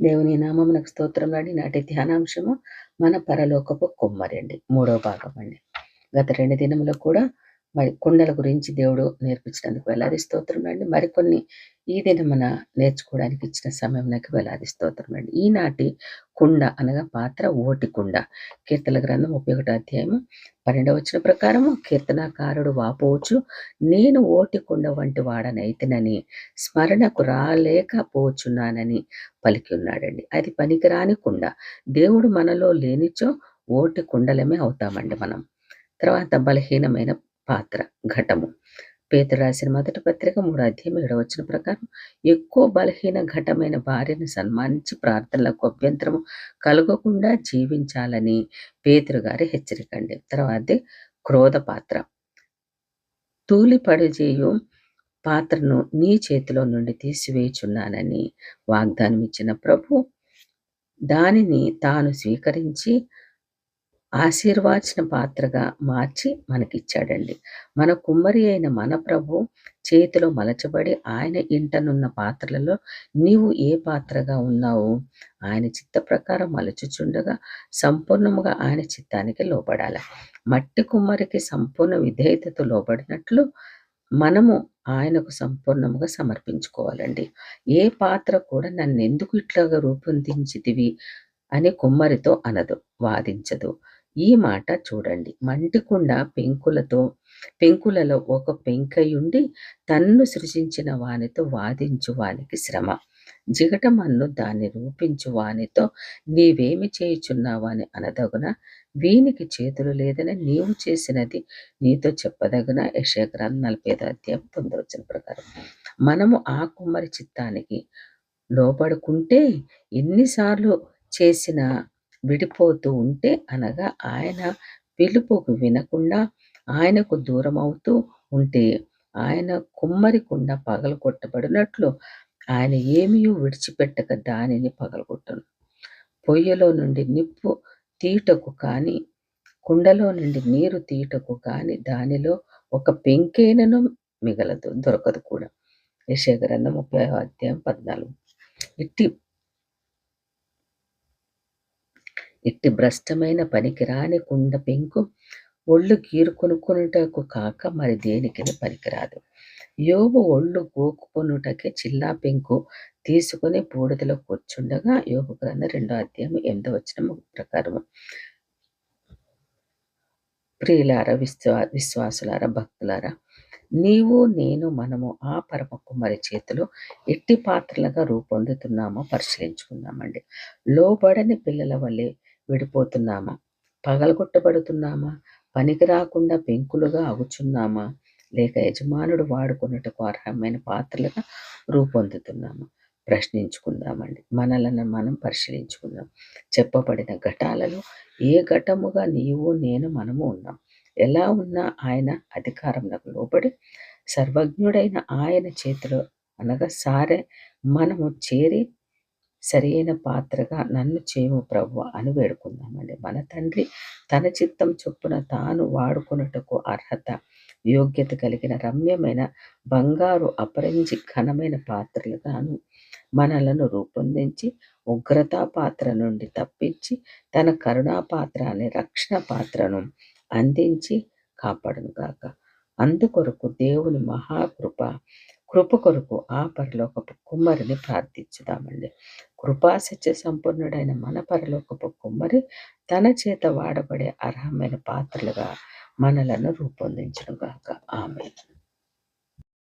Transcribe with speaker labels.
Speaker 1: దేవుని నామమునకు స్తోత్రములండి. నాటి ధ్యానాంశము మన పరలోకపు కుమ్మరి అండి. 3వ భాగం అండి. గత 2 దినములో కూడా మరి కుండల గురించి దేవుడు నేర్పించినందుకు వేలాది స్తోత్రములండి. మరికొన్ని ఈ దినమున నేర్చుకోవడానికి ఇచ్చిన సమయమునకు వేలాది స్తోత్రములండి. ఈనాటి కుండ అనగా పాత్ర ఓటి కుండ. కీర్తన గ్రంథం 31 అధ్యాయము 12వ వచనం ప్రకారము కీర్తనాకారుడు వాపోవచ్చు, నేను ఓటి కుండ వంటి వాడనైతినని స్మరణకు రాలేకపోచున్నానని పలికి ఉన్నాడండి. అది పనికిరాని కుండ. దేవుడు మనలో లేనిచో ఓటి కుండలమే అవుతామండి మనం. తర్వాత బలహీనమైన పాత్ర ఘటము. పేతురు రాసిన మొదటి పత్రిక 3వ అధ్యాయం 7వ వచనం ప్రకారం ఎక్కువ బలహీన ఘటమైన భార్యను సన్మానించి ప్రార్థనలకు అభ్యంతరము కలగకుండా జీవించాలని పేతురు గారి హెచ్చరిక అండి. తర్వాత క్రోధ పాత్ర. తూలిపడి చేయు పాత్రను నీ చేతిలో నుండి తీసివేయుచున్నానని వాగ్దానం ఇచ్చిన ప్రభు దానిని తాను స్వీకరించి ఆశీర్వాచన పాత్రగా మార్చి మనకిచ్చాడండి. మన కుమ్మరి అయిన మన ప్రభు చేతిలో మలచబడి ఆయన ఇంటనున్న పాత్రలలో నీవు ఏ పాత్రగా ఉన్నావు? ఆయన చిత్త ప్రకారం మలచుచుండగా సంపూర్ణముగా ఆయన చిత్తానికి లోబడాలి. మట్టి కుమ్మరికి సంపూర్ణ విధేయతతో లోబడినట్లు మనము ఆయనకు సంపూర్ణముగా సమర్పించుకోవాలండి. ఏ పాత్ర కూడా నన్ను ఎందుకు ఇట్లాగా రూపొందించితివి అని కుమ్మరితో అనదు, వాదించదు. ఈ మాట చూడండి. మంటికుండ పెంకులలో ఒక పెంకయుండి తన్ను సృజించిన వానితో వాదించు వానికి శ్రమ. జిగటమన్ను దాన్ని రూపించు వానితో నీవేమి చేయుచున్నావా అని అనదగున, వీనికి చేతులు లేదని నీవు చేసినది నీతో చెప్పదగున. యెషయా గ్రంథం 45వ అధ్యాయం 9వ వచనం ప్రకారం మనము ఆ కుమ్మరి చిత్తానికి లోబడుకుంటే ఎన్నిసార్లు చేసిన విడిపోతూ ఉంటే, అనగా ఆయన పిలుపుకు వినకుండా ఆయనకు దూరం అవుతూ ఉంటే, ఆయన కుమ్మరి కుండ పగలగొట్టబడినట్లు ఆయన ఏమీ విడిచిపెట్టక దానిని పగలగొట్టును. పొయ్యిలో నుండి నిప్పు తీయుటకు కానీ కుండలో నుండి నీరు తీయుటకు కానీ దానిలో ఒక పెంకేనను మిగలదు, దొరకదు కూడా. యెషయా గ్రంథం 30వ అధ్యాయం 14. ఇట్టి భ్రష్టమైన పనికిరాని కుండ పెంకు ఒళ్ళు గీరుకొనుకొనుటకు కాక మరి దేనికిని పనికిరాదు. యోబు ఒళ్ళు గోకుకొనుటకే చిల్లా పెంకు తీసుకుని బూడిదలో కూర్చుండగా యోబు గ్రంథం 2వ అధ్యాయం 8వ వచనం ప్రకారము. ప్రియులారా, విశ్వాసులారా, భక్తులారా, నీవు నేను మనము ఆ పరమ కుమ్మరి చేతిలో ఎట్టి పాత్రలుగా రూపొందుతున్నామో పరిశీలించుకుందామండి. లోబడని పిల్లల వల్లే విడిపోతున్నామా? పగలగొట్టబడుతున్నామా? పనికి రాకుండా పెంకులుగా అగుచున్నామా? లేక యజమానుడు వాడుకున్నట్టుకు అర్హమైన పాత్రలుగా రూపొందుతున్నామా? ప్రశ్నించుకుందామండి. మనలను మనం పరిశీలించుకుందాం. చెప్పబడిన ఘటాలలో ఏ ఘటముగా నీవు నేను మనము ఉన్నాం? ఎలా ఉన్నా ఆయన అధికారంలో లోబడి సర్వజ్ఞుడైన ఆయన చేతిలో అనగా సారే మనము చేరి సరైన పాత్రగా నన్ను చేయము ప్రభు అని వేడుకుందామండి. మన తండ్రి తన చిత్తం చొప్పున తాను వాడుకొనుటకు అర్హత యోగ్యత కలిగిన రమ్యమైన బంగారు అపరంజి ఘనమైన పాత్రలుగాను మనలను రూపొందించి ఉగ్రతా పాత్ర నుండి తప్పించి తన కరుణా పాత్ర అనే రక్షణ పాత్రను అందించి కాపాడునుగాక. అందుకొరకు దేవుని కృప కొరకు ఆ పరలోకపు కుమ్మరిని ప్రార్థించుదామండి. కృపా సత్య సంపూర్ణుడైన మన పరలోకపు కుమ్మరి తన చేత వాడబడే అర్హమైన పాత్రలుగా మనలను రూపొందించునుగాక. ఆమేన్.